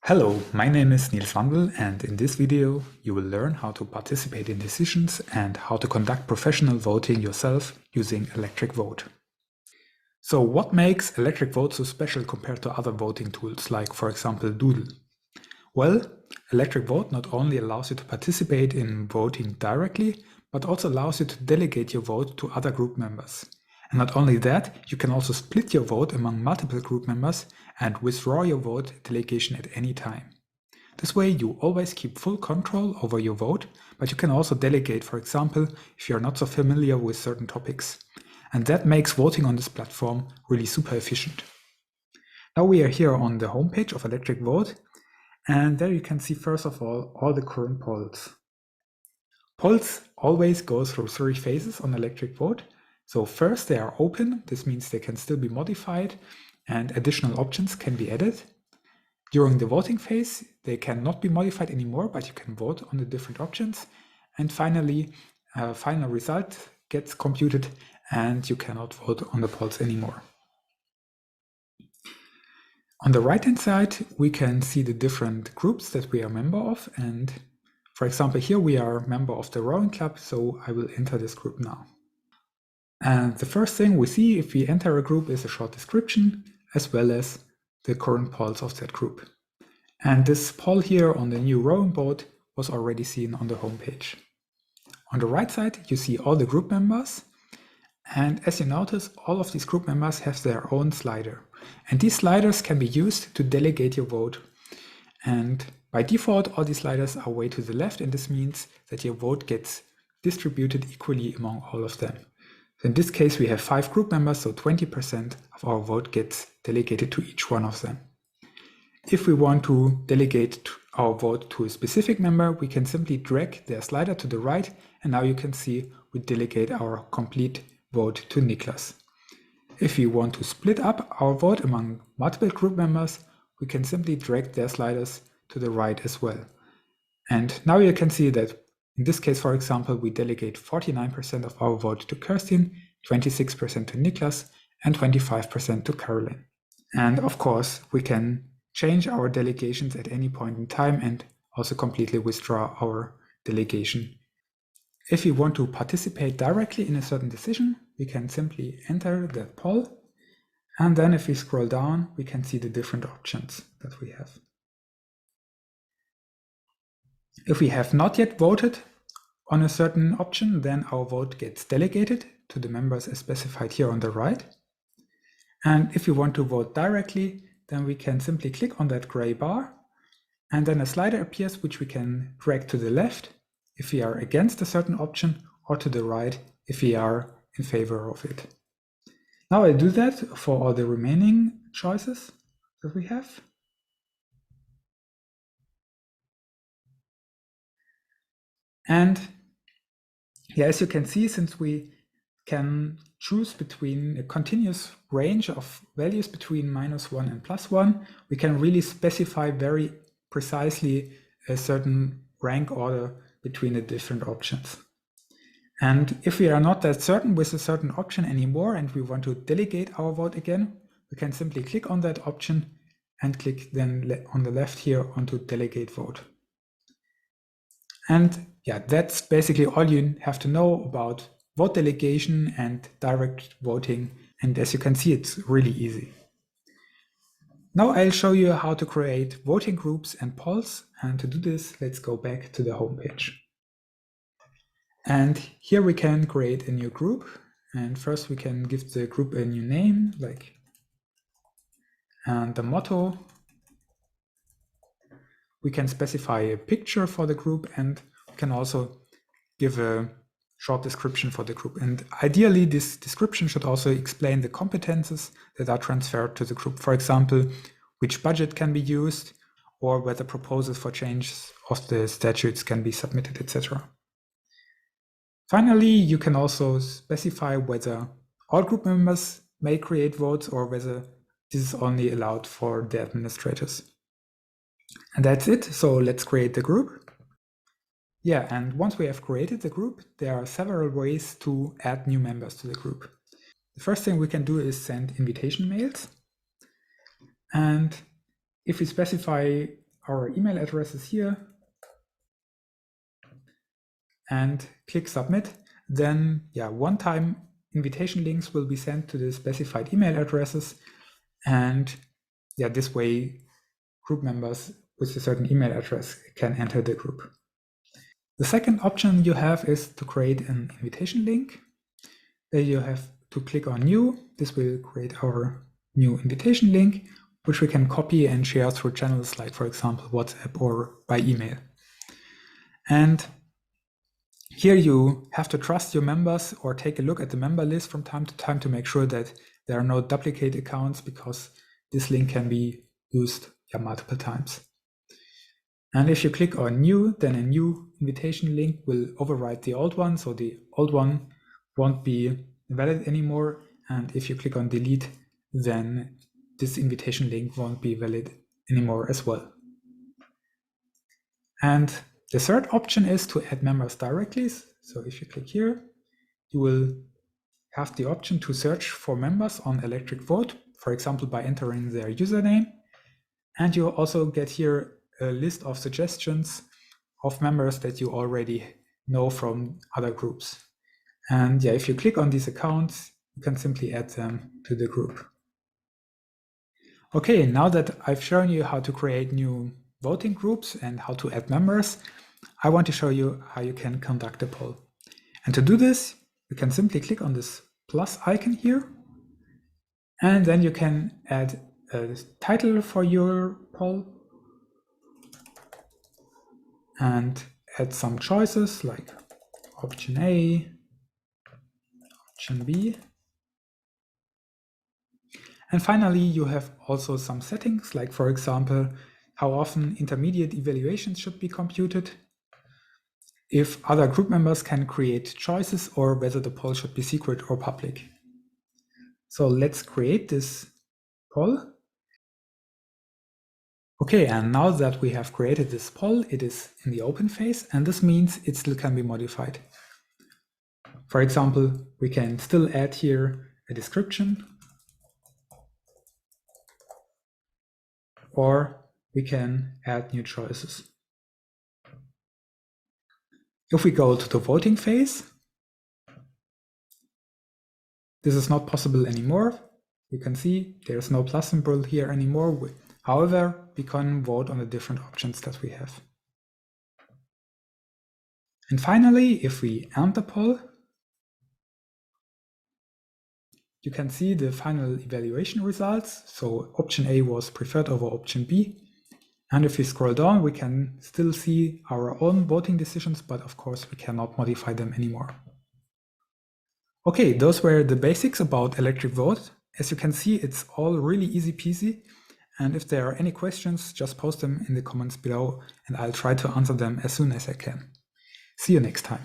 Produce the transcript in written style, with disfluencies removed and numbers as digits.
Hello, my name is Niels Wandel, and in this video you will learn how to participate in decisions and how to conduct professional voting yourself using Electric.Vote. So what makes Electric.Vote so special compared to other voting tools like, for example, Doodle? Well, Electric.Vote not only allows you to participate in voting directly, but also allows you to delegate your vote to other group members. And not only that, you can also split your vote among multiple group members and withdraw your vote delegation at any time. This way you always keep full control over your vote, but you can also delegate, for example, if you're not so familiar with certain topics. And that makes voting on this platform really super efficient. Now we are here on the homepage of Electric.Vote, and there you can see first of all the current polls. Polls always go through 3 phases on Electric.Vote. So first they are open, this means they can still be modified and additional options can be added. During the voting phase, they cannot be modified anymore, but you can vote on the different options. And finally, a final result gets computed and you cannot vote on the polls anymore. On the right-hand side, we can see the different groups that we are a member of. And for example, here we are a member of the rowing club, so I will enter this group now. And the first thing we see if we enter a group is a short description, as well as the current polls of that group. And this poll here on the new rowing boat was already seen on the homepage. On the right side, you see all the group members. And as you notice, all of these group members have their own slider. And these sliders can be used to delegate your vote. And by default, all these sliders are way to the left, and this means that your vote gets distributed equally among all of them. In this case, we have 5 group members, so 20% of our vote gets delegated to each one of them. If we want to delegate our vote to a specific member, we can simply drag their slider to the right, and now you can see we delegate our complete vote to Niklas. If we want to split up our vote among multiple group members, we can simply drag their sliders to the right as well. And now you can see that in this case, for example, we delegate 49% of our vote to Kerstin, 26% to Niklas, and 25% to Caroline. And of course, we can change our delegations at any point in time and also completely withdraw our delegation. If we want to participate directly in a certain decision, we can simply enter that poll. And then if we scroll down, we can see the different options that we have. If we have not yet voted on a certain option, then our vote gets delegated to the members as specified here on the right. And if we want to vote directly, then we can simply click on that gray bar, and then a slider appears which we can drag to the left if we are against a certain option, or to the right if we are in favor of it. Now I do that for all the remaining choices that we have. And yeah, as you can see, since we can choose between a continuous range of values between -1 and +1, we can really specify very precisely a certain rank order between the different options. And if we are not that certain with a certain option anymore and we want to delegate our vote again, we can simply click on that option and click then on the left here onto delegate vote. And yeah, that's basically all you have to know about vote delegation and direct voting. And as you can see, it's really easy. Now I'll show you how to create voting groups and polls. And to do this, let's go back to the homepage. And here we can create a new group. And first we can give the group a new name, like, and the motto. We can specify a picture for the group, and we can also give a short description for the group. And ideally, this description should also explain the competences that are transferred to the group. For example, which budget can be used, or whether proposals for changes of the statutes can be submitted, etc. Finally, you can also specify whether all group members may create votes or whether this is only allowed for the administrators. And that's it. So let's create the group. Yeah, and once we have created the group, there are several ways to add new members to the group. The first thing we can do is send invitation mails. And if we specify our email addresses here and click submit, then one-time invitation links will be sent to the specified email addresses, and this way group members with a certain email address can enter the group. The second option you have is to create an invitation link. There you have to click on new. This will create our new invitation link, which we can copy and share through channels like, for example, WhatsApp or by email. And here you have to trust your members or take a look at the member list from time to time to make sure that there are no duplicate accounts, because this link can be used multiple times. And if you click on new, then a new invitation link will override the old one, so the old one won't be valid anymore. And if you click on delete, then this invitation link won't be valid anymore as well. And the third option is to add members directly. So if you click here, you will have the option to search for members on Electric.Vote, for example, by entering their username. And you also get here a list of suggestions of members that you already know from other groups. And if you click on these accounts, you can simply add them to the group. Okay, now that I've shown you how to create new voting groups and how to add members, I want to show you how you can conduct a poll. And to do this, you can simply click on this plus icon here, and then you can add a title for your poll and add some choices like option A, option B. And finally, you have also some settings, like, for example, how often intermediate evaluations should be computed, if other group members can create choices, or whether the poll should be secret or public. So let's create this poll. Okay, and now that we have created this poll, it is in the open phase, and this means it still can be modified. For example, we can still add here a description, or we can add new choices. If we go to the voting phase, this is not possible anymore. You can see there's no plus symbol here anymore. However, we can vote on the different options that we have. And finally, if we end the poll, you can see the final evaluation results. So option A was preferred over option B. And if we scroll down, we can still see our own voting decisions, but of course we cannot modify them anymore. Okay, those were the basics about Electric.Vote. As you can see, it's all really easy peasy. And if there are any questions, just post them in the comments below and I'll try to answer them as soon as I can. See you next time.